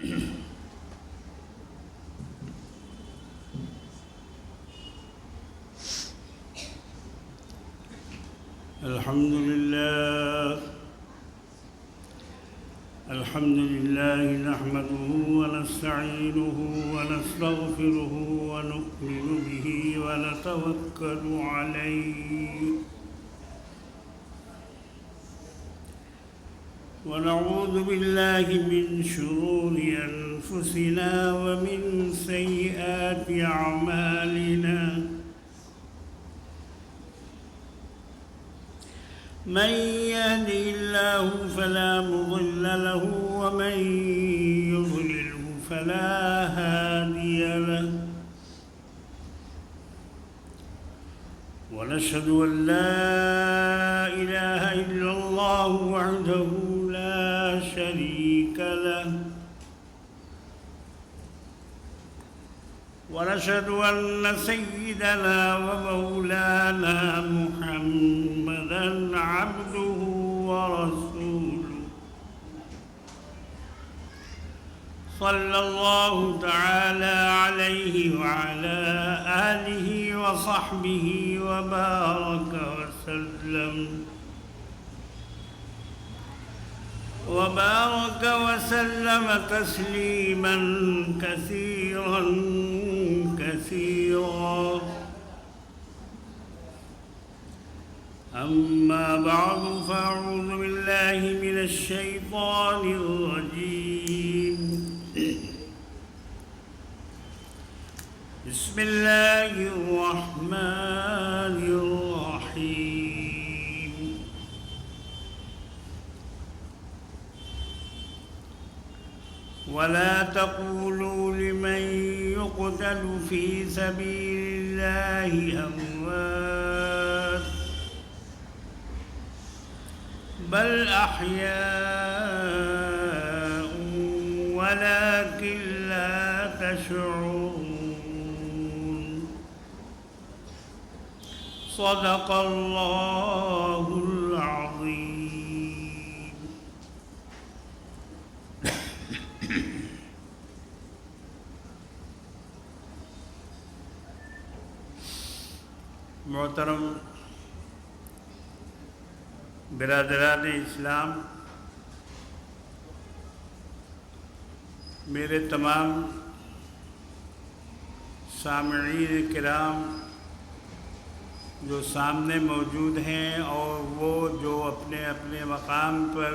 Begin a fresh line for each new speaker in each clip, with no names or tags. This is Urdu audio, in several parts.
الحمد لله نحمده ونستعينه ونستغفره ونؤمن به ونتوكل عليه ونعوذ بالله من شرور أنفسنا ومن سيئات أعمالنا من يهده الله فلا مضل له ومن يضلله فلا هادي له ونشهد أن لا إله إلا الله وحده لا شريك له ونشهد أن سيدنا ومولانا محمدًا عبده ورسوله صلى الله تعالى عليه وعلى آله وصحبه وبارك وسلم تسليما كثيرا أما بعد فأعوذ بالله من الشيطان الرجيم بسم الله الرحمن الرحيم ولا تقولوا لمن يقتل في سبيل الله أموات بل أحياء ولكن لا تشعرون صدق الله العظيم. محترم برادران اسلام، میرے تمام سامعین کرام جو سامنے موجود ہیں اور وہ جو اپنے اپنے مقام پر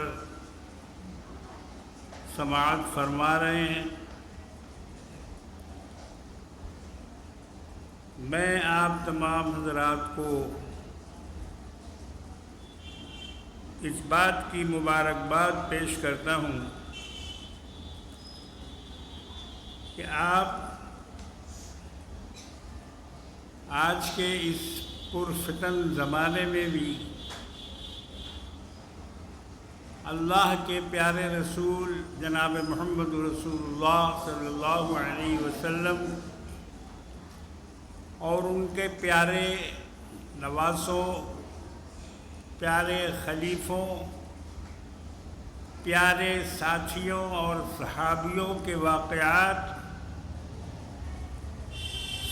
سماعت فرما رہے ہیں، میں آپ تمام حضرات کو اس بات کی مبارکباد پیش کرتا ہوں کہ آپ آج کے اس پرفتن زمانے میں بھی اللہ کے پیارے رسول جناب محمد رسول اللہ صلی اللہ علیہ وسلم اور ان کے پیارے نواسوں، پیارے خلیفوں، پیارے ساتھیوں اور صحابیوں کے واقعات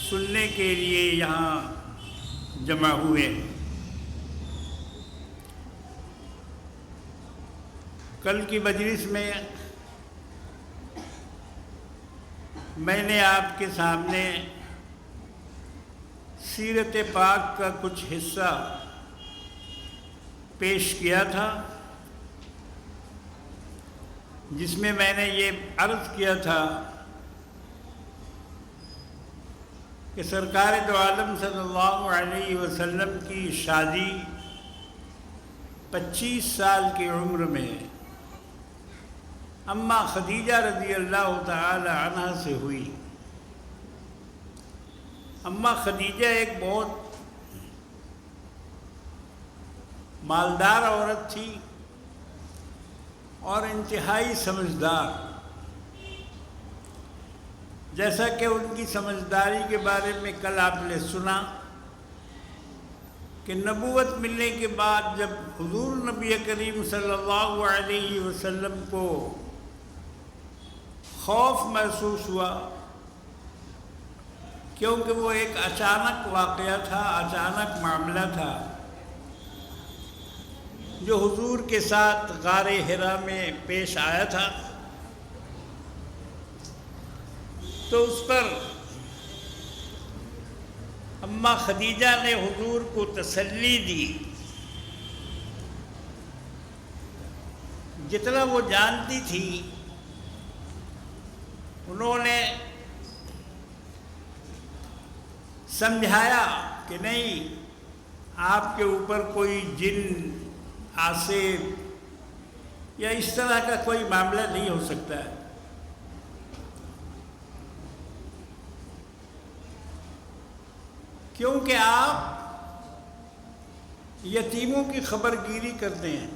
سننے کے لیے یہاں جمع ہوئے. کل کی مجلس میں میں نے آپ کے سامنے سیرت پاک کا کچھ حصہ پیش کیا تھا، جس میں نے یہ عرض کیا تھا کہ سرکار دو عالم صلی اللہ علیہ وسلم کی شادی 25 سال کی عمر میں اماں خدیجہ رضی اللہ تعالی عنہ سے ہوئی. اماں خدیجہ ایک بہت مالدار عورت تھی اور انتہائی سمجھدار. جیسا کہ ان کی سمجھداری کے بارے میں کل آپ نے سنا کہ نبوت ملنے کے بعد جب حضور نبی کریم صلی اللہ علیہ وسلم کو خوف محسوس ہوا، کیونکہ وہ ایک اچانک واقعہ تھا، اچانک معاملہ تھا جو حضور کے ساتھ غار حرا میں پیش آیا تھا۔ تو اس پر اماں خدیجہ نے حضور کو تسلی دی، جتنا وہ جانتی تھی انہوں نے سمجھایا کہ نہیں، آپ کے اوپر کوئی جن آصف یا اس طرح کا کوئی معاملہ نہیں ہو سکتا ہے، کیونکہ آپ یتیموں کی خبر گیری کرتے ہیں،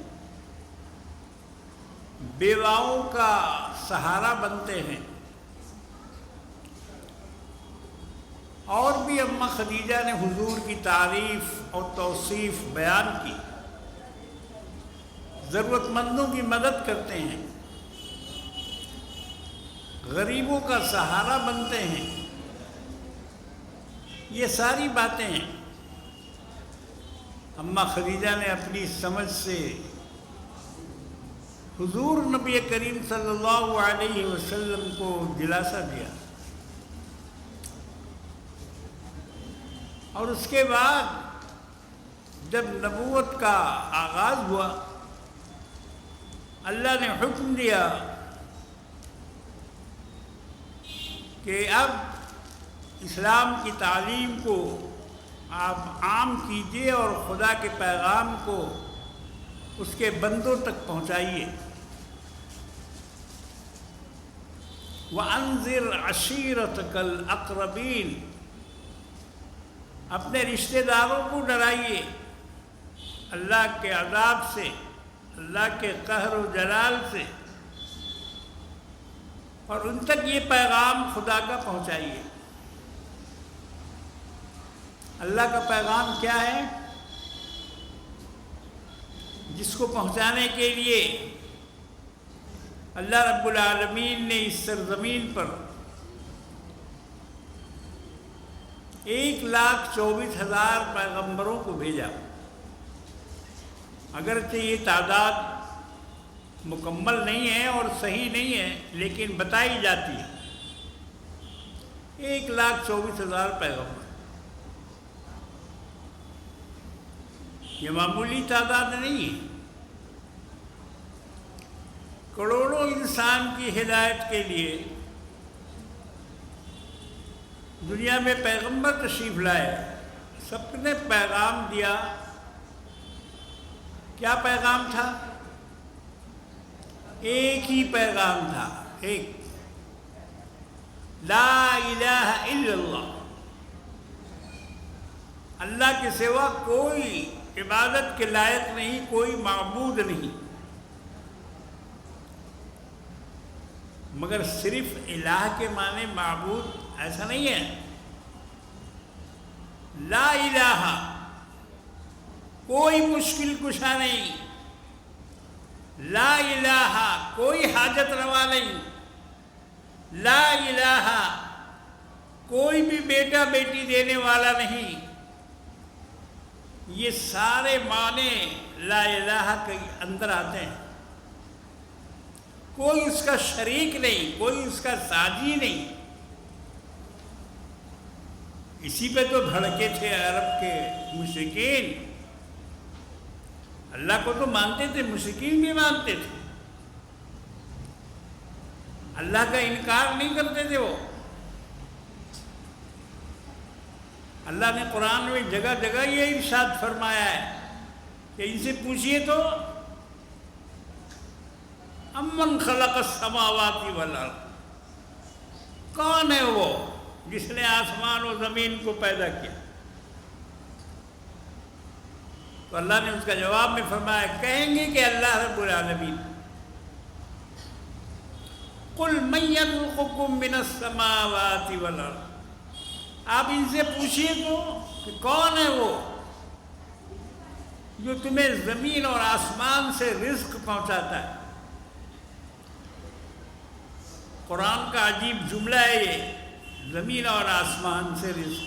بیواؤں کا سہارا بنتے ہیں۔ اور بھی اماں خدیجہ نے حضور کی تعریف اور توصیف بیان کی، ضرورت مندوں کی مدد کرتے ہیں، غریبوں کا سہارا بنتے ہیں، یہ ساری باتیں ہیں اماں خدیجہ نے اپنی سمجھ سے حضور نبی کریم صلی اللہ علیہ وسلم کو دلاسا دیا۔ اور اس کے بعد جب نبوت کا آغاز ہوا، اللہ نے حکم دیا کہ اب اسلام کی تعلیم کو آپ عام کیجیے اور خدا کے پیغام کو اس کے بندوں تک پہنچائیے۔ وَأَنذِرْ عَشِيرَتَكَ الْأَقْرَبِينَ، اپنے رشتہ داروں کو ڈرائیے اللہ کے عذاب سے، اللہ کے قہر و جلال سے، اور ان تک یہ پیغام خدا کا پہنچائیے۔ اللہ کا پیغام کیا ہے؟ جس کو پہنچانے کے لیے اللہ رب العالمین نے اس سرزمین پر 1,24,000 پیغمبروں کو بھیجا۔ اگرچہ یہ تعداد مکمل نہیں ہے اور صحیح نہیں ہے، لیکن بتائی جاتی ہے 1,24,000 پیغمبر۔ یہ معمولی تعداد نہیں ہے، کروڑوں انسان کی ہدایت کے لیے دنیا میں پیغمبر تشریف لائے، سب نے پیغام دیا۔ کیا پیغام تھا؟ ایک ہی پیغام تھا، ایک، لا الہ الا اللہ، اللہ کے سوا کوئی عبادت کے لائق نہیں، کوئی معبود نہیں۔ مگر صرف الہ کے معنی معبود ایسا نہیں ہے، لا الہ، کوئی مشکل کشا نہیں، لا الہ، کوئی حاجت روا نہیں، لا الہ، کوئی بھی بیٹا بیٹی دینے والا نہیں۔ یہ سارے معنی لا الہ کے اندر آتے ہیں۔ کوئی اس کا شریک نہیں، کوئی اس کا ساجی نہیں۔ اسی پہ تو بھڑکے تھے عرب کے مشرکین، اللہ کو تو مانتے تھے، مشرکین بھی مانتے تھے، اللہ کا انکار نہیں کرتے تھے وہ۔ اللہ نے قرآن میں جگہ جگہ یہ ارشاد فرمایا ہے کہ ان سے پوچھئے تو امن خلق السماوات والارض، کون ہے وہ جس نے آسمان و زمین کو پیدا کیا؟ تو اللہ نے اس کا جواب میں فرمایا، کہیں گے کہ اللہ رب العالمین۔ قل من یرزقکم من السماوات والارض، آپ ان سے پوچھئے تو کہ کون ہے وہ جو تمہیں زمین اور آسمان سے رزق پہنچاتا ہے؟ قرآن کا عجیب جملہ ہے یہ، زمین اور آسمان سے رزق۔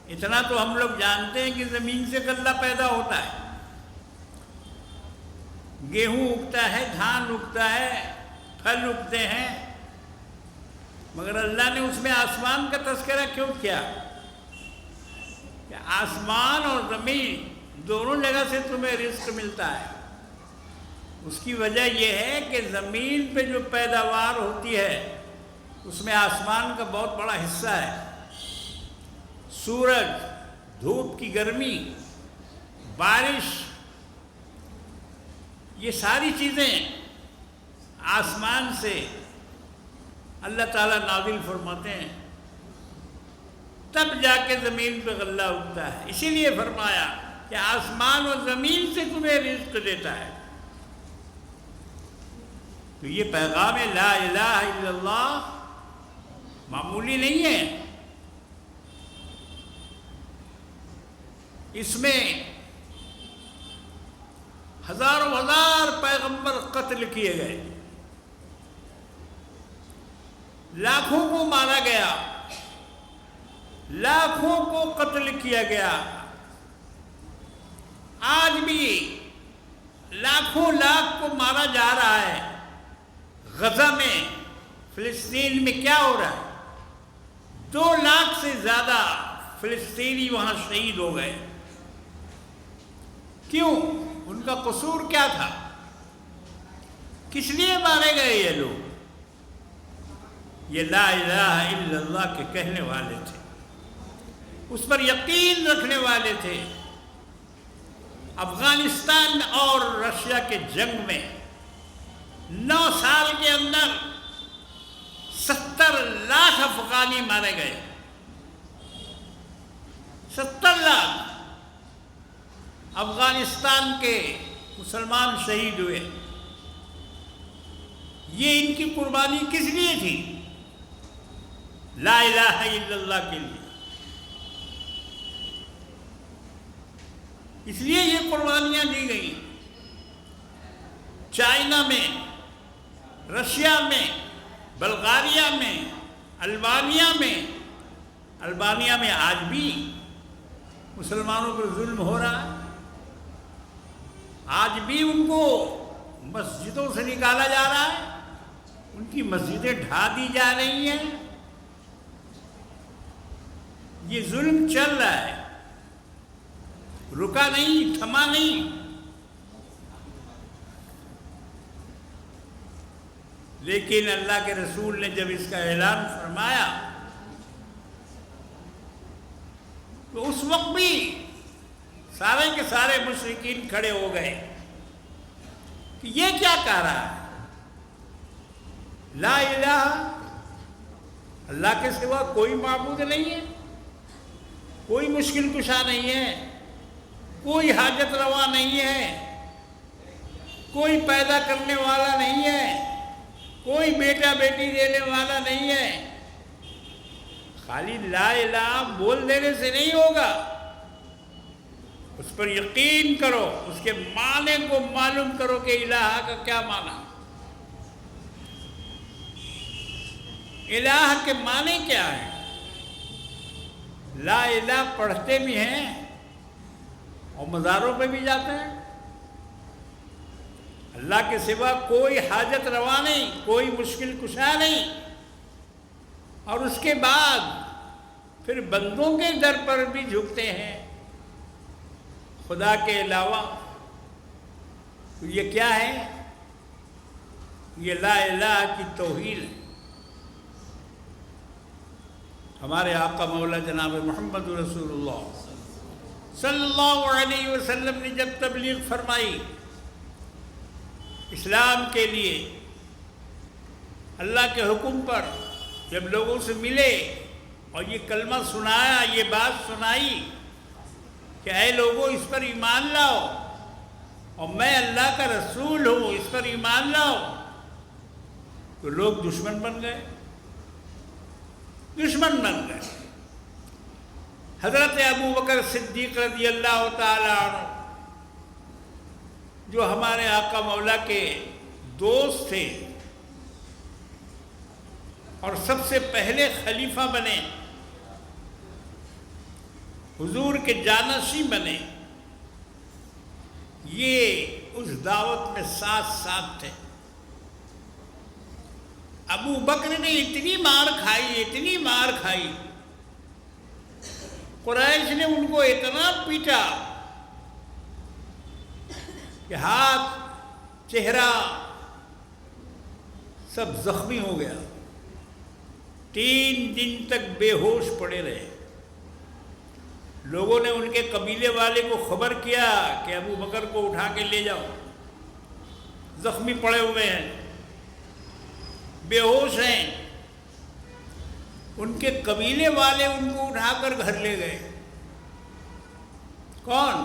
اتنا تو ہم لوگ جانتے ہیں کہ زمین سے غلہ پیدا ہوتا ہے، گیہوں اگتا ہے، دھان اگتا ہے، پھل اگتے ہیں، مگر اللہ نے اس میں آسمان کا تذکرہ کیوں کیا؟ کہ آسمان اور زمین دونوں جگہ سے تمہیں رزق ملتا ہے۔ اس کی وجہ یہ ہے کہ زمین پہ جو پیداوار ہوتی ہے اس میں آسمان کا بہت بڑا حصہ ہے۔ سورج، دھوپ کی گرمی، بارش، یہ ساری چیزیں آسمان سے اللہ تعالیٰ نازل فرماتے ہیں، تب جا کے زمین پہ غلہ اگتا ہے۔ اسی لیے فرمایا کہ آسمان اور زمین سے تمہیں رزق دیتا ہے۔ تو یہ پیغام لا الہ الا اللہ معمولی نہیں ہے، اس میں ہزاروں ہزار پیغمبر قتل کیے گئے، لاکھوں کو مارا گیا، لاکھوں کو قتل کیا گیا۔ آج بھی لاکھوں لاکھ کو مارا جا رہا ہے۔ غزہ میں، فلسطین میں کیا ہو رہا ہے؟ 2 لاکھ سے زیادہ فلسطینی وہاں شہید ہو گئے۔ کیوں؟ ان کا قصور کیا تھا؟ کس لیے مارے گئے یہ لوگ؟ یہ لا الہ الا اللہ کے کہنے والے تھے، اس پر یقین رکھنے والے تھے۔ افغانستان اور رشیا کے جنگ میں 9 سال کے اندر 70 لاکھ افغانی مارے گئے، 70 لاکھ افغانستان کے مسلمان شہید ہوئے۔ یہ ان کی قربانی کس لیے تھی؟ لا الہ الا اللہ کے لیے۔ اس لیے یہ قربانیاں دی گئیں۔ چائنا میں، رشیا میں، بلغاریہ میں، البانیہ میں آج بھی مسلمانوں پر ظلم ہو رہا ہے۔ آج بھی ان کو مسجدوں سے نکالا جا رہا ہے، ان کی مسجدیں ڈھا دی جا رہی ہیں۔ یہ ظلم چل رہا ہے، رکا نہیں، تھما نہیں۔ لیکن اللہ کے رسول نے جب اس کا اعلان فرمایا تو اس وقت بھی سارے کے سارے مشرکین کھڑے ہو گئے کہ یہ کیا کہہ رہا ہے؟ لا الہ، اللہ کے سوا کوئی معبود نہیں ہے، کوئی مشکل کشا نہیں ہے، کوئی حاجت روا نہیں ہے، کوئی پیدا کرنے والا نہیں ہے، کوئی بیٹا بیٹی دینے والا نہیں ہے۔ خالی لا الہ بول دینے سے نہیں ہوگا، اس پر یقین کرو، اس کے معنی کو معلوم کرو کہ الہ کا کیا معنی۔ الہ کے معنی کیا ہے؟ لا الہ پڑھتے بھی ہیں اور مزاروں پہ بھی جاتے ہیں۔ اللہ کے سوا کوئی حاجت روا نہیں، کوئی مشکل کشا نہیں، اور اس کے بعد پھر بندوں کے در پر بھی جھکتے ہیں خدا کے علاوہ۔ تو یہ کیا ہے؟ یہ لا الہ کی توحید ہے۔ ہمارے آقا مولا جناب محمد رسول اللہ صلی اللہ علیہ وسلم نے جب تبلیغ فرمائی اسلام کے لیے، اللہ کے حکم پر جب لوگوں سے ملے اور یہ کلمہ سنایا، یہ بات سنائی کہ اے لوگوں اس پر ایمان لاؤ اور میں اللہ کا رسول ہوں، اس پر ایمان لاؤ، تو لوگ دشمن بن گئے، دشمن بن گئے۔ حضرت ابو بکر صدیق رضی اللہ تعالی عنہ جو ہمارے آقا مولا کے دوست تھے، اور سب سے پہلے خلیفہ بنے، حضور کے جانشین بنے، یہ اس دعوت میں ساتھ ساتھ تھے۔ ابو بکر نے اتنی مار کھائی، قریش نے ان کو اتنا پیٹا کہ ہاتھ، چہرہ سب زخمی ہو گیا، 3 دن تک بے ہوش پڑے رہے۔ لوگوں نے ان کے قبیلے والے کو خبر کیا کہ ابو بکر کو اٹھا کے لے جاؤ، زخمی پڑے ہوئے ہیں، بے ہوش ہیں۔ ان کے قبیلے والے ان کو اٹھا کر گھر لے گئے۔ کون؟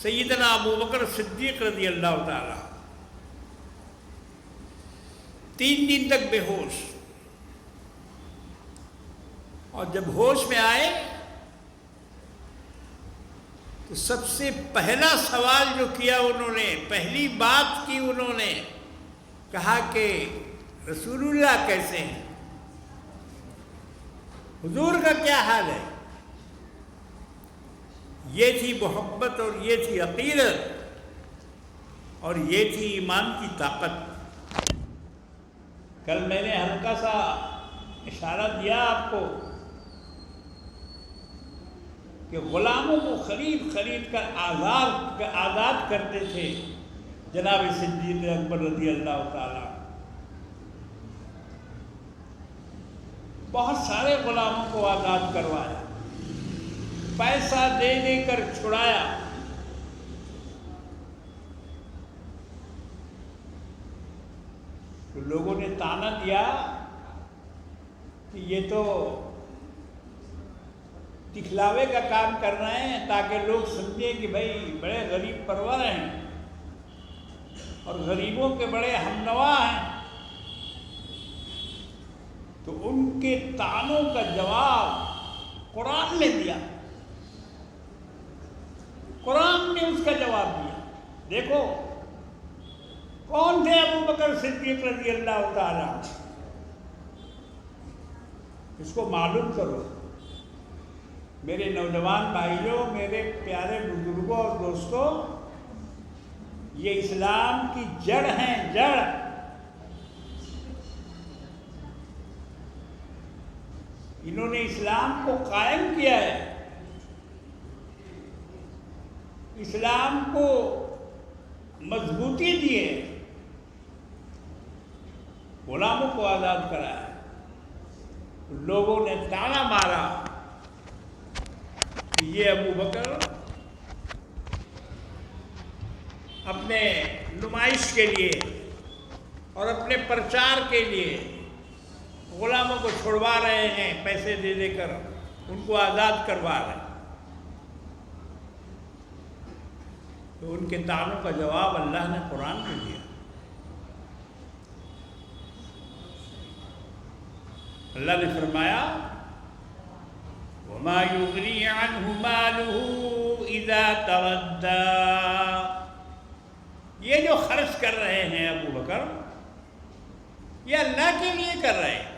سیدنا ابو بکر صدیق رضی اللہ تعالی، 3 دن تک بے ہوش۔ اور جب ہوش میں آئے تو سب سے پہلا سوال جو کیا انہوں نے، پہلی بات کی انہوں نے، کہا کہ رسول اللہ کیسے ہیں، حضور کا کیا حال ہے؟ یہ تھی محبت، اور یہ تھی عقیدت، اور یہ تھی ایمان کی طاقت۔ کل میں نے ہلکا سا اشارہ دیا آپ کو کہ غلاموں کو خرید کر آزاد کرتے تھے جناب صدیق اکبر رضی اللہ تعالی۔ بہت سارے غلاموں کو آزاد کروایا، پیسہ دے دے کر چھڑایا۔ تو لوگوں نے طعنہ دیا کہ یہ تو دکھلاوے کا کام کر رہے ہیں تاکہ لوگ سمجھیں کہ بھائی بڑے غریب پرور ہیں اور غریبوں کے بڑے ہمنوا ہیں۔ تو ان کے طعنوں کا جواب قرآن نے دیا، قرآن نے اس کا جواب دیا۔ دیکھو کون تھے ابو بکر صدیق رضی اللہ تعالیٰ، اس کو معلوم کرو میرے نوجوان بھائیوں، میرے پیارے بزرگوں اور دوستوں۔ یہ اسلام کی جڑ ہیں، جڑ۔ انہوں نے اسلام کو قائم کیا ہے، اسلام کو مضبوطی دی ہے، غلاموں کو آزاد کرایا۔ لوگوں نے طعنہ مارا کہ یہ ابو بکر اپنے نمائش کے لیے اور اپنے پرچار کے لیے غلاموں کو چھڑوا رہے ہیں، پیسے دے دے کر ان کو آزاد کروا رہے ہیں۔ تو ان کے طعنوں کا جواب اللہ نے قرآن میں دیا۔ اللہ نے فرمایا وَمَا يُغْنِي عَنْهُ مَالُهُ إِذَا تَرَدَّى۔ یہ جو خرچ کر رہے ہیں ابو بکر، یہ اللہ کے لیے کر رہے ہیں،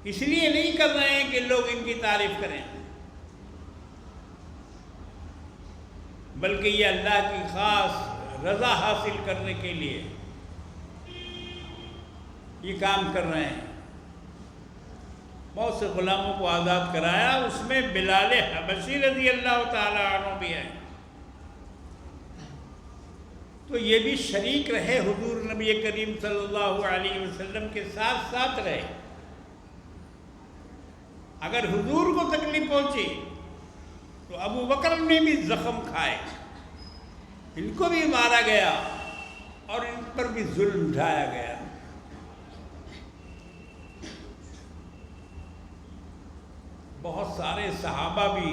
اس لیے نہیں کر رہے ہیں کہ لوگ ان کی تعریف کریں، بلکہ یہ اللہ کی خاص رضا حاصل کرنے کے لیے یہ کام کر رہے ہیں۔ بہت سے غلاموں کو آزاد کرایا، اس میں بلال حبشی رضی اللہ تعالیٰ عنہ بھی ہیں۔ تو یہ بھی شریک رہے، حضور نبی کریم صلی اللہ علیہ وسلم کے ساتھ ساتھ رہے۔ اگر حضور کو تکلیف پہنچی تو ابو بکر نے بھی زخم کھائے، ان کو بھی مارا گیا اور ان پر بھی ظلم ڈھایا گیا۔ بہت سارے صحابہ بھی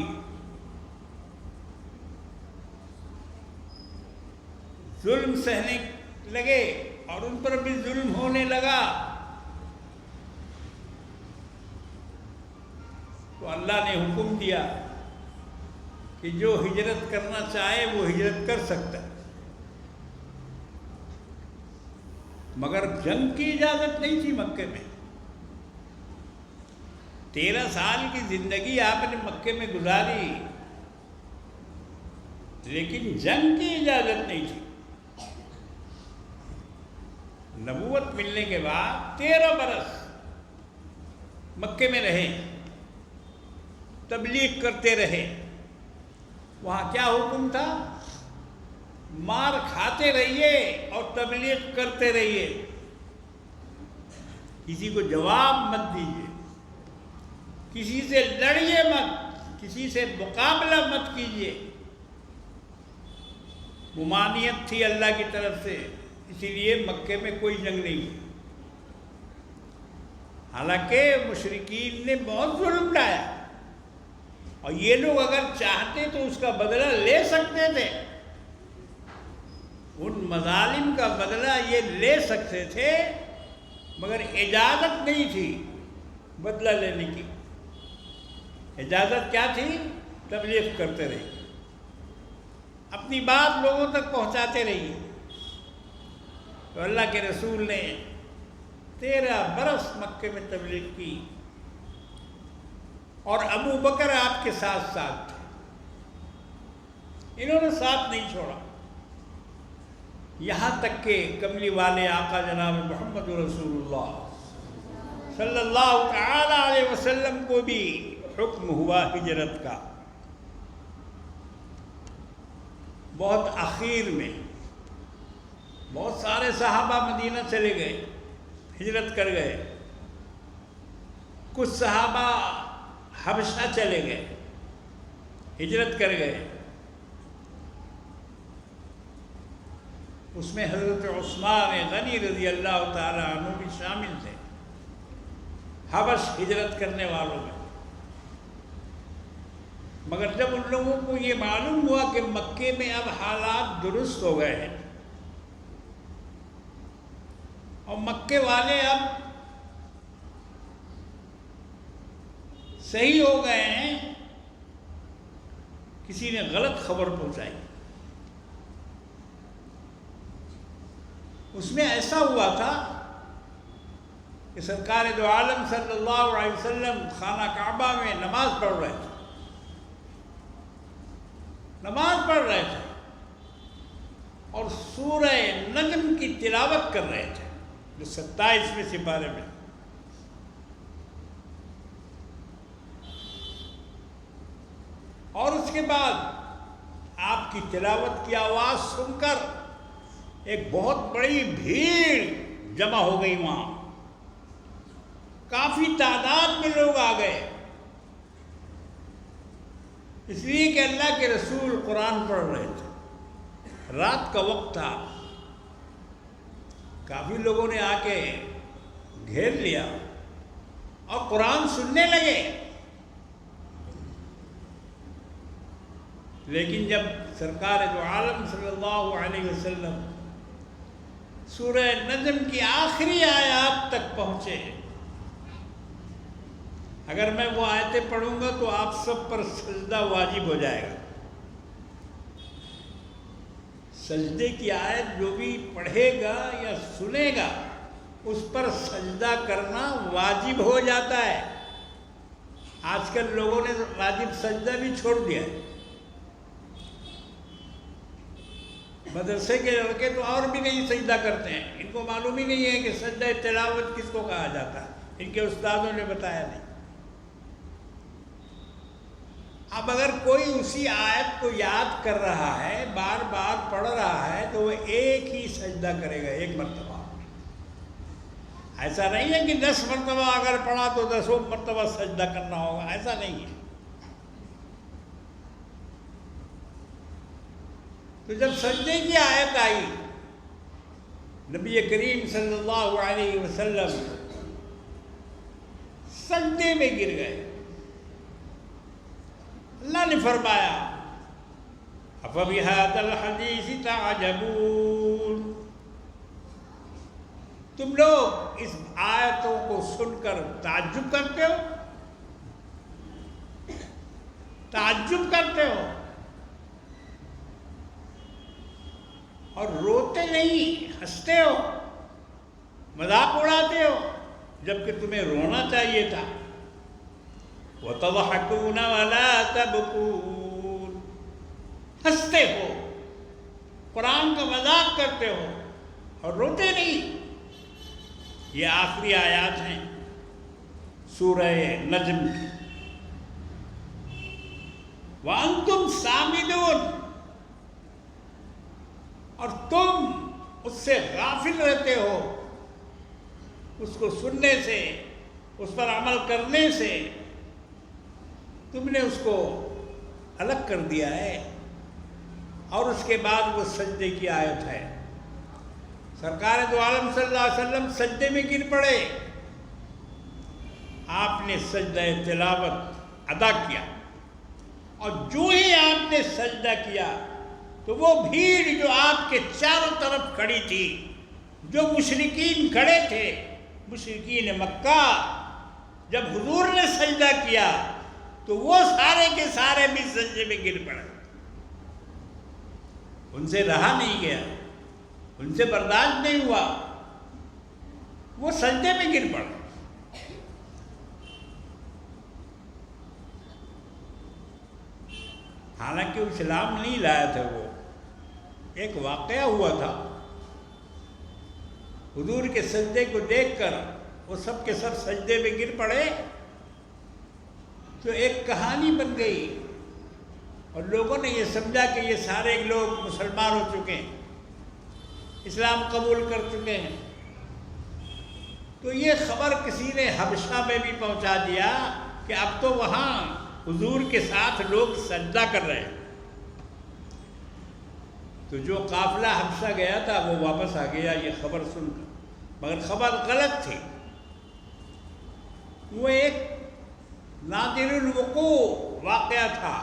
ظلم سہنے لگے اور ان پر بھی ظلم ہونے لگا۔ تو اللہ نے حکم دیا کہ جو ہجرت کرنا چاہے وہ ہجرت کر سکتا ہے، مگر جنگ کی اجازت نہیں تھی مکے میں. 13 سال کی زندگی آپ نے مکے میں گزاری، لیکن جنگ کی اجازت نہیں تھی. نبوت ملنے کے بعد 13 برس مکے میں رہے، تبلیغ کرتے رہے. وہاں کیا حکم تھا؟ مار کھاتے رہیے اور تبلیغ کرتے رہیے، کسی کو جواب مت دیجیے، کسی سے لڑیے مت، کسی سے مقابلہ مت کیجیے. ممانعت تھی اللہ کی طرف سے، اسی لیے مکے میں کوئی جنگ نہیں ہوئی. حالانکہ مشرکین نے بہت ظلم ڈھایا، اور یہ لوگ اگر چاہتے تو اس کا بدلہ لے سکتے تھے. ان مظالم کا بدلہ یہ لے سکتے تھے، مگر اجازت نہیں تھی بدلہ لینے کی. اجازت کیا تھی؟ تبلیغ کرتے رہیے، اپنی بات لوگوں تک پہنچاتے رہیے. تو اللہ کے رسول نے 13 برس مکے میں تبلیغ کی، اور ابو بکر آپ کے ساتھ ساتھ تھے. انہوں نے ساتھ نہیں چھوڑا، یہاں تک کہ کملی والے آقا جناب محمد رسول اللہ صلی اللہ تعالی علیہ وسلم کو بھی حکم ہوا ہجرت کا. بہت آخر میں بہت سارے صحابہ مدینہ چلے گئے، ہجرت کر گئے. کچھ صحابہ حبشہ چلے گئے، ہجرت کر گئے. اس میں حضرت عثمان غنی رضی اللہ تعالیٰ عنہ بھی شامل تھے، حبش ہجرت کرنے والوں میں. مگر جب ان لوگوں کو یہ معلوم ہوا کہ مکے میں اب حالات درست ہو گئے ہیں اور مکے والے اب صحیح ہو گئے ہیں، کسی نے غلط خبر پہنچائی. اس میں ایسا ہوا تھا کہ سرکار دو عالم صلی اللہ علیہ وسلم خانہ کعبہ میں نماز پڑھ رہے تھے، اور سورہ نجم کی تلاوت کر رہے تھے، جو 27ویں سپارے میں. اور اس کے بعد آپ کی تلاوت کی آواز سن کر ایک بہت بڑی بھیڑ جمع ہو گئی. وہاں کافی تعداد میں لوگ آ گئے، اس لیے کہ اللہ کے رسول قرآن پڑھ رہے تھے. رات کا وقت تھا، کافی لوگوں نے آ کے گھیر لیا اور قرآن سننے لگے. لیکن جب سرکار دو عالم صلی اللہ علیہ وسلم سورہ نجم کی آخری آیات تک پہنچے، اگر میں وہ آیتیں پڑھوں گا تو آپ سب پر سجدہ واجب ہو جائے گا. سجدے کی آیت جو بھی پڑھے گا یا سنے گا اس پر سجدہ کرنا واجب ہو جاتا ہے. آج کل لوگوں نے واجب سجدہ بھی چھوڑ دیا ہے. مدرسے کے لڑکے تو اور بھی نہیں سجدہ کرتے ہیں، ان کو معلوم ہی نہیں ہے کہ سجدہ تلاوت کس کو کہا جاتا ہے، ان کے استادوں نے بتایا نہیں. اب اگر کوئی اسی آیت کو یاد کر رہا ہے، بار بار پڑھ رہا ہے، تو وہ ایک ہی سجدہ کرے گا، ایک مرتبہ. ایسا نہیں ہے کہ 10 مرتبہ اگر پڑھا تو 10 مرتبہ سجدہ کرنا ہوگا، ایسا نہیں ہے. تو جب سجدے کی آیت آئی، نبی کریم صلی اللہ علیہ وسلم سجدے میں گر گئے. اللہ نے فرمایا أَفَبِهَذَا الْحَدِيثِ تَعْجَبُونَ، تم لوگ اس آیتوں کو سن کر تعجب کرتے ہو، اور روتے نہیں، ہنستے ہو. مذاق اڑاتے ہو جبکہ تمہیں رونا چاہیے تھا. وَتَضْحَكُونَ وَلَا تَبْكُونَ، ہنستے ہو، قرآن کا مذاق کرتے ہو اور روتے نہیں. یہ آخری آیات ہیں سورہ نجم کی. وَأَنْتُمْ سَامِدُونَ، اور تم اس سے غافل رہتے ہو، اس کو سننے سے، اس پر عمل کرنے سے تم نے اس کو الگ کر دیا ہے. اور اس کے بعد وہ سجدے کی آیت ہے. سرکار دو عالم صلی اللہ علیہ وسلم سجدے میں گر پڑے. آپ نے سجدہ تلاوت ادا کیا، اور جو ہی آپ نے سجدہ کیا تو وہ بھیڑ جو آپ کے چاروں طرف کھڑی تھی، جو مشرکین کھڑے تھے، مشرکین مکہ، جب حضور نے سجدہ کیا تو وہ سارے کے سارے بھی سجدے میں گر پڑے. ان سے رہا نہیں گیا، ان سے برداشت نہیں ہوا، وہ سجدے میں گر پڑے. حالانکہ وہ اسلام نہیں لایا تھا. وہ ایک واقعہ ہوا تھا، حضور کے سجدے کو دیکھ کر وہ سب کے سب سجدے میں گر پڑے تو ایک کہانی بن گئی، اور لوگوں نے یہ سمجھا کہ یہ سارے لوگ مسلمان ہو چکے ہیں، اسلام قبول کر چکے ہیں. تو یہ خبر کسی نے حبشہ میں بھی پہنچا دیا کہ اب تو وہاں حضور کے ساتھ لوگ سجدہ کر رہے ہیں. تو جو قافلہ حبشہ گیا تھا وہ واپس آ گیا یہ خبر سن کر، مگر خبر غلط تھی. وہ ایک نادر الوقوع واقعہ تھا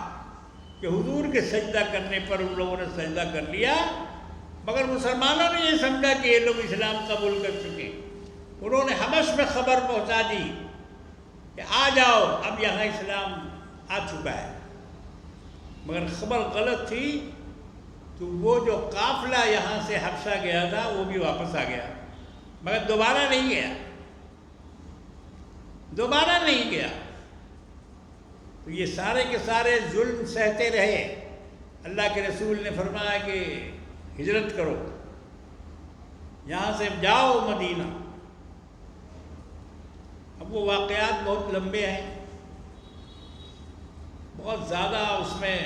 کہ حضور کے سجدہ کرنے پر ان لوگوں نے سجدہ کر لیا، مگر مسلمانوں نے یہ سمجھا کہ یہ لوگ اسلام قبول کر چکے. انہوں نے حبش میں خبر پہنچا دی کہ آ جاؤ، اب یہاں اسلام آ چکا ہے، مگر خبر غلط تھی. تو وہ جو قافلہ یہاں سے حبشہ گیا تھا وہ بھی واپس آ گیا، مگر دوبارہ نہیں گیا، دوبارہ نہیں گیا. تو یہ سارے کے سارے ظلم سہتے رہے. اللہ کے رسول نے فرمایا کہ ہجرت کرو، یہاں سے جاؤ مدینہ. اب وہ واقعات بہت لمبے ہیں، بہت زیادہ اس میں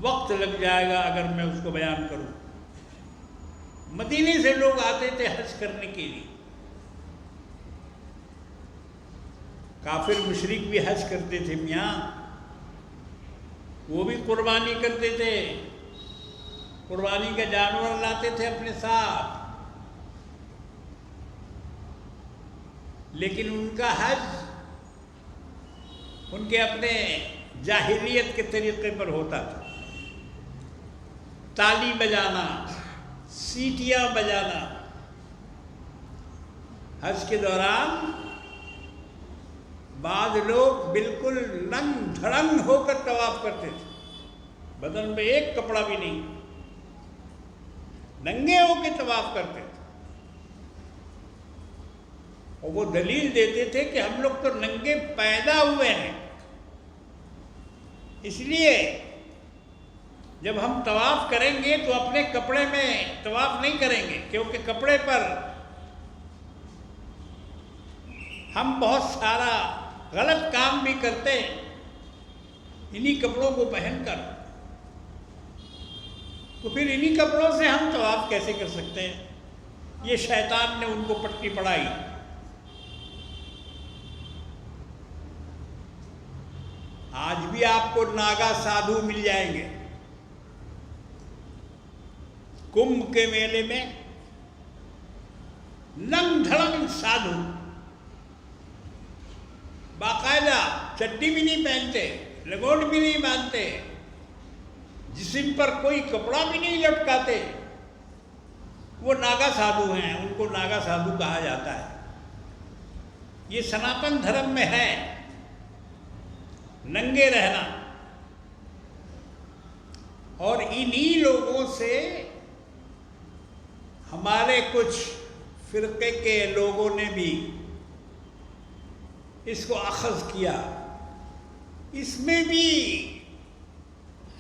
وقت لگ جائے گا اگر میں اس کو بیان کروں. مدینے سے لوگ آتے تھے حج کرنے کے لیے، کافر مشرک بھی حج کرتے تھے میاں، وہ بھی قربانی کرتے تھے، قربانی کا جانور لاتے تھے اپنے ساتھ. لیکن ان کا حج ان کے اپنے جاہلیت کے طریقے پر ہوتا تھا. تالی بجانا، سیٹیاں بجانا. حج کے دوران بعض لوگ بالکل ننگ دھڑنگ ہو کر طواف کرتے تھے، بدن میں ایک کپڑا بھی نہیں، ننگے ہو کے طواف کرتے تھے. اور وہ دلیل دیتے تھے کہ ہم لوگ تو ننگے پیدا ہوئے ہیں، اس لیے جب ہم طواف کریں گے تو اپنے کپڑے میں طواف نہیں کریں گے، کیونکہ کپڑے پر ہم بہت سارا غلط کام بھی کرتے ہیں انہی کپڑوں کو پہن کر. تو پھر انہی کپڑوں سے ہم طواف کیسے کر سکتے ہیں؟ یہ شیطان نے ان کو پٹی پڑھائی. آج بھی آپ کو ناگا سادھو مل جائیں گے. کمبھ کے میلے میں ننگ دھڑنگ سادھو، باقاعدہ چڈی بھی نہیں پہنتے، لگوٹ بھی نہیں باندھتے، جسم پر کوئی کپڑا بھی نہیں لٹکاتے. وہ ناگا سادھو ہیں، ان کو ناگا سادھو کہا جاتا ہے. یہ سناتن دھرم میں ہے ننگے رہنا. اور انہی لوگوں سے ہمارے کچھ فرقے کے لوگوں نے بھی اس کو اخذ کیا. اس میں بھی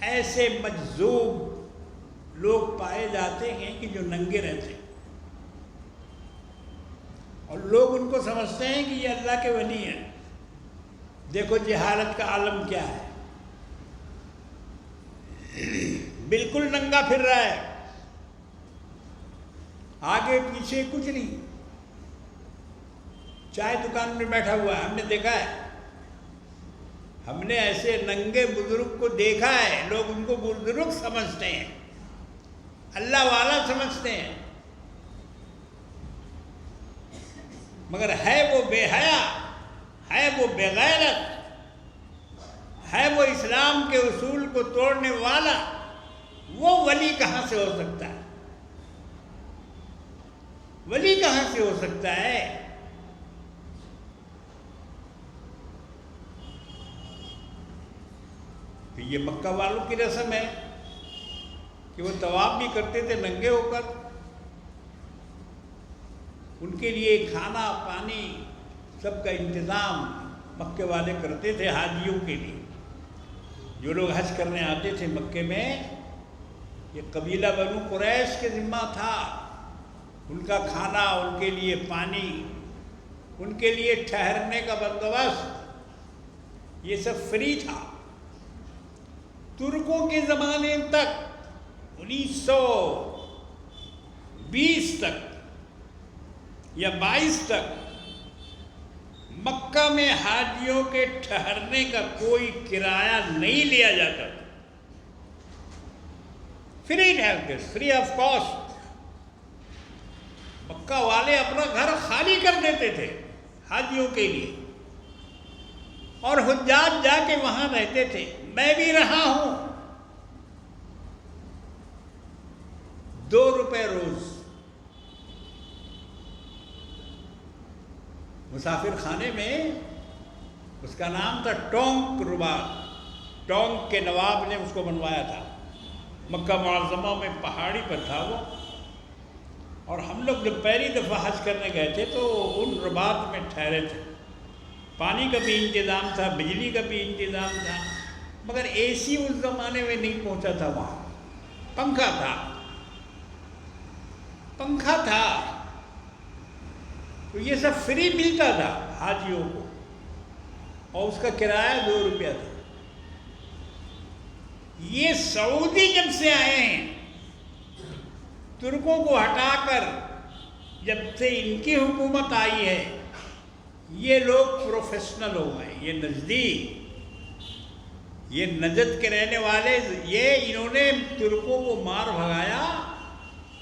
ایسے مجذوب لوگ پائے جاتے ہیں کہ جو ننگے رہتے ہیں اور لوگ ان کو سمجھتے ہیں کہ یہ اللہ کے ولی ہیں. دیکھو جہالت کا عالم کیا ہے. بالکل ننگا پھر رہا ہے, آگے پیچھے کچھ نہیں, چائے دکان میں بیٹھا ہوا ہے. ہم نے دیکھا ہے, ہم نے ایسے ننگے بزرگ کو دیکھا ہے. لوگ ان کو بزرگ سمجھتے ہیں, اللہ والا سمجھتے ہیں, مگر ہے وہ بے حیا, ہے وہ بے غیرت, ہے وہ اسلام کے اصول کو توڑنے والا. وہ ولی کہاں سے ہو سکتا ہے؟ ولی کہاں سے ہو سکتا ہے؟ کہ یہ مکہ والوں کی رسم ہے کہ وہ طواف بھی کرتے تھے ننگے ہو کر. ان کے لیے کھانا پانی سب کا انتظام مکے والے کرتے تھے حاجیوں کے لیے. جو لوگ حج کرنے آتے تھے مکے میں, یہ قبیلہ بنو قریش کے ذمہ تھا. ان کا کھانا, ان کے لیے پانی, ان کے لیے ٹھہرنے کا بندوبست, یہ سب فری تھا. ترکوں کے زمانے تک 1920 تک یا 22 تک مکہ میں حاجیوں کے ٹھہرنے کا کوئی کرایہ نہیں لیا جاتا تھا. فری ٹھہرتے, فری آف کاسٹ. مکہ والے اپنا گھر خالی کر دیتے تھے حاجیوں کے لیے, اور حجاج جا کے وہاں رہتے تھے. میں بھی رہا ہوں. 2 روپے روز. مسافر خانے میں, اس کا نام تھا ٹونک رباط. ٹونک کے نواب نے اس کو بنوایا تھا. مکہ معظمہ میں پہاڑی پر تھا وہ. اور ہم لوگ جب پہلی دفعہ حج کرنے گئے تھے تو ان رباط میں ٹھہرے تھے. پانی کا بھی انتظام تھا, بجلی کا بھی انتظام تھا, مگر اے سی اس زمانے میں نہیں پہنچا تھا. وہاں پنکھا تھا, پنکھا تھا. تو یہ سب فری ملتا تھا حاجیوں کو, اور اس کا کرایہ 2 روپیہ تھا. یہ سعودی جب سے آئے ہیں, ترکوں کو ہٹا کر جب سے ان کی حکومت آئی ہے, یہ لوگ پروفیشنل ہو گئے. یہ نزدیک, یہ نجد کے رہنے والے, یہ انہوں نے ترکوں کو مار بھگایا.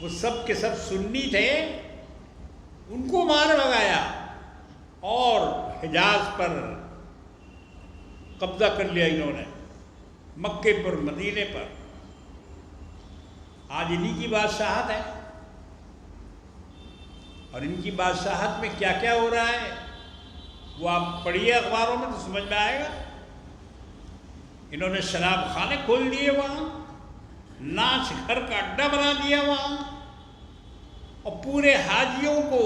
وہ سب کے سب سنی تھے, ان کو مار بھگایا اور حجاز پر قبضہ کر لیا انہوں نے, مکے پر, مدینے پر. آج انہی کی بادشاہت ہے, اور ان کی بادشاہت میں کیا کیا ہو رہا ہے وہ آپ پڑھیے اخباروں میں تو سمجھ میں آئے گا. انہوں نے شراب خانے کھول دیے وہاں, ناچ گھر کا اڈا بنا دیا وہاں, اور پورے حاجیوں کو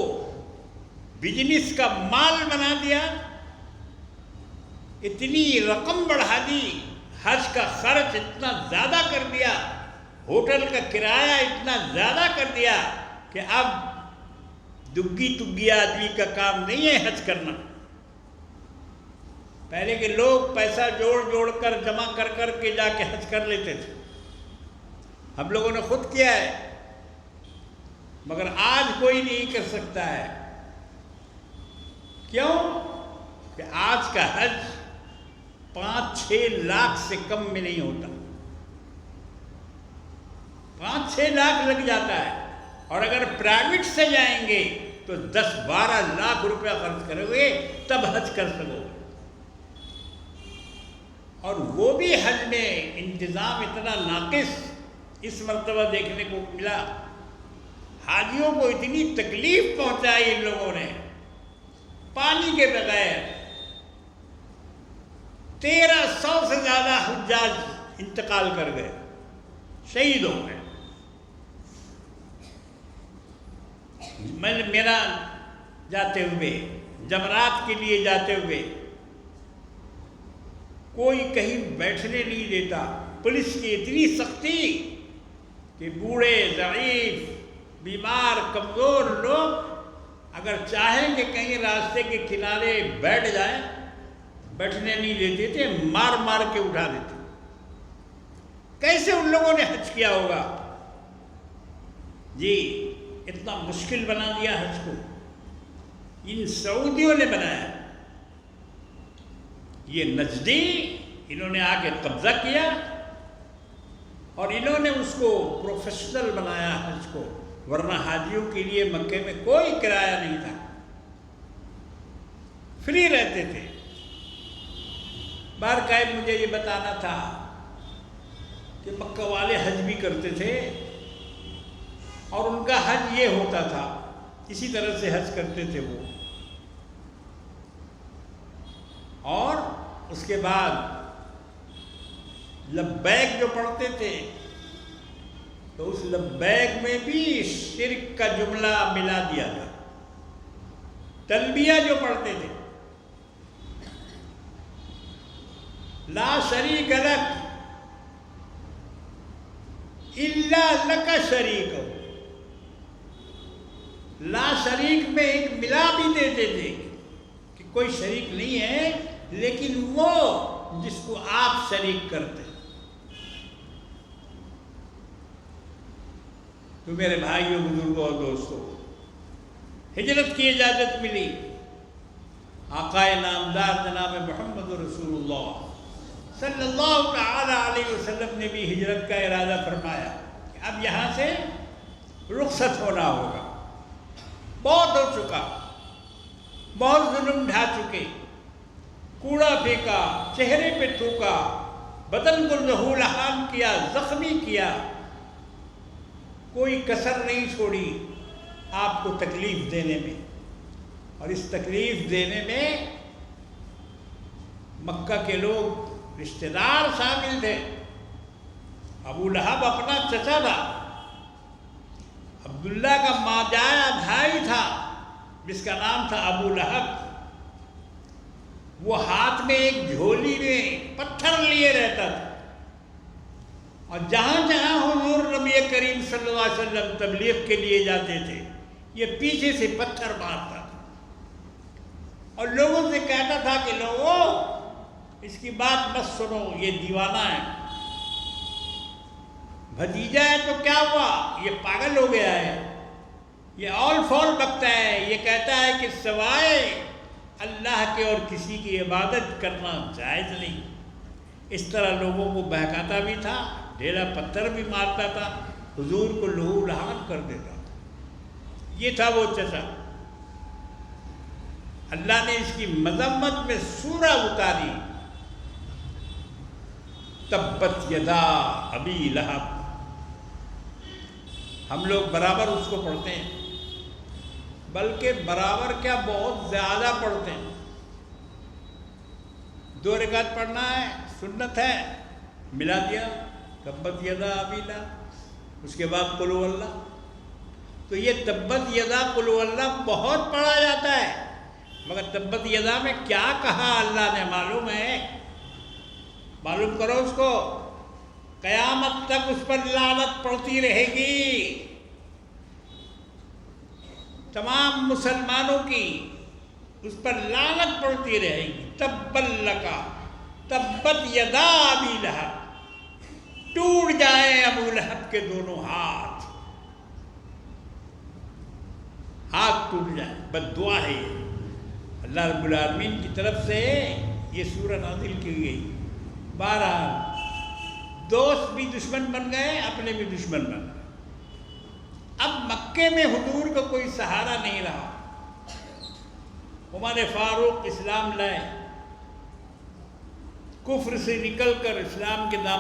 بزنس کا مال بنا دیا. اتنی رقم بڑھا دی, حج کا خرچ اتنا زیادہ کر دیا, ہوٹل کا کرایہ اتنا زیادہ کر دیا کہ اب دگی تگی آدمی کا کام نہیں ہے حج کرنا. پہلے کے لوگ پیسہ جوڑ کر جمع کر کے جا کے حج کر لیتے تھے. ہم لوگوں نے خود کیا ہے, مگر آج کوئی نہیں کر سکتا ہے. کیوں؟ کہ آج کا حج 5-6 لاکھ سے کم میں نہیں ہوتا. 5-6 لاکھ لگ جاتا ہے, اور اگر پرائیویٹ سے جائیں گے تو 10-12 لاکھ روپیہ خرچ کرو گے تب حج کر سکو گے. اور وہ بھی حج میں انتظام اتنا ناقص اس مرتبہ دیکھنے کو ملا. حاجیوں کو اتنی تکلیف پہنچائی ان لوگوں نے. پانی کے بغیر 1300 سے زیادہ حجاج انتقال کر گئے, شہید ہو گئے. مینا جاتے ہوئے، جمرات کے لیے جاتے ہوئے کوئی کہیں بیٹھنے نہیں دیتا۔ پولیس کی اتنی سختی کہ بوڑھے، ضعیف، بیمار، کمزور لوگ اگر چاہیں کہ کہیں راستے کے کنارے بیٹھ جائیں، بیٹھنے نہیں دیتے تھے، مار مار کے اٹھا دیتے۔ کیسے ان لوگوں نے حج کیا ہوگا؟ جی اتنا مشکل بنا دیا حج کو ان سعودیوں نے بنایا۔ یہ نجدی انہوں نے آ کے قبضہ کیا اور انہوں نے اس کو پروفیشنل بنایا حج کو، ورنہ حاجیوں کے لیے مکے میں کوئی کرایہ نہیں تھا، فری رہتے تھے۔ بارقائب مجھے یہ بتانا تھا کہ مکہ والے حج بھی کرتے تھے اور ان کا حج یہ ہوتا تھا، اسی طرح سے حج کرتے تھے وہ، اور اس کے بعد لبیک جو پڑھتے تھے تو اس لبیک میں بھی شرک کا جملہ ملا دیا تھا۔ تلبیہ جو پڑھتے تھے، لا شریک لک الا لک شریک، لا شریک میں ایک ملا بھی دیتے تھے کہ کوئی شریک نہیں ہے لیکن وہ جس کو آپ شریک کرتے۔ تو میرے بھائیوں، بزرگوں اور دوستوں، ہجرت کی اجازت ملی، آقا نامدار جناب محمد رسول اللہ صلی اللہ تعالی علیہ وسلم نے بھی ہجرت کا ارادہ فرمایا کہ اب یہاں سے رخصت ہونا ہوگا، بہت ہو چکا، بہت ظلم ڈھا چکے، کوڑا پھینکا، چہرے پہ تھوکا، بدن کو لہو لہان کیا، زخمی کیا، کوئی کسر نہیں چھوڑی آپ کو تکلیف دینے میں، اور اس تکلیف دینے میں مکہ کے لوگ رشتہ دار شامل تھے۔ ابو لہب اپنا چچا تھا، عبداللہ کا ماجایا بھائی تھا جس کا نام تھا ابو لہب، وہ ہاتھ میں ایک جھولی میں پتھر لیے رہتا تھا، اور جہاں جہاں حضور نبی کریم صلی اللہ علیہ وسلم تبلیغ کے لیے جاتے تھے یہ پیچھے سے پتھر مارتا تھا اور لوگوں سے کہتا تھا کہ لوگوں اس کی بات مت سنو، یہ دیوانہ ہے، بھتیجا ہے تو کیا ہوا، یہ پاگل ہو گیا ہے، یہ اول فول بکتا ہے، یہ کہتا ہے کہ سوائے اللہ کے اور کسی کی عبادت کرنا جائز نہیں۔ اس طرح لوگوں کو بہکاتا بھی تھا، ڈھیلا پتھر بھی مارتا تھا، حضور کو لہو لہان کر دیتا تھا۔ یہ تھا وہ چچا۔ اللہ نے اس کی مذمت میں سورہ اتاری، تبت یدا ابی لہب۔ ہم لوگ برابر اس کو پڑھتے ہیں، بلکہ برابر کیا بہت زیادہ پڑھتے ہیں۔ 2 رکعت پڑھنا ہے، سنت ہے، ملا دیا تبت یدا ابی لہب، اس کے بعد قل هو اللہ۔ تو یہ تبت یدا قل هو اللہ بہت پڑھا جاتا ہے، مگر تبت یدا میں کیا کہا اللہ نے معلوم ہے؟ معلوم کرو اس کو، قیامت تک اس پر لعنت پڑتی رہے گی، تمام مسلمانوں کی اس پر لعنت پڑتی رہے گی۔ تبت لکا تبت یدا ابی لہب، ٹوٹ جائیں ابو لہب کے دونوں ہاتھ ٹوٹ جائیں، بد دعا ہے یہ، اللہ رب العالمین کی طرف سے یہ سورہ نازل کی گئی۔ بہرحال دوست بھی دشمن بن گئے، اپنے بھی دشمن بن گئے۔ اب مکے میں حضور کا کوئی سہارا نہیں رہا۔ عمر فاروق اسلام لائے، کفر سے نکل کر اسلام کے دامن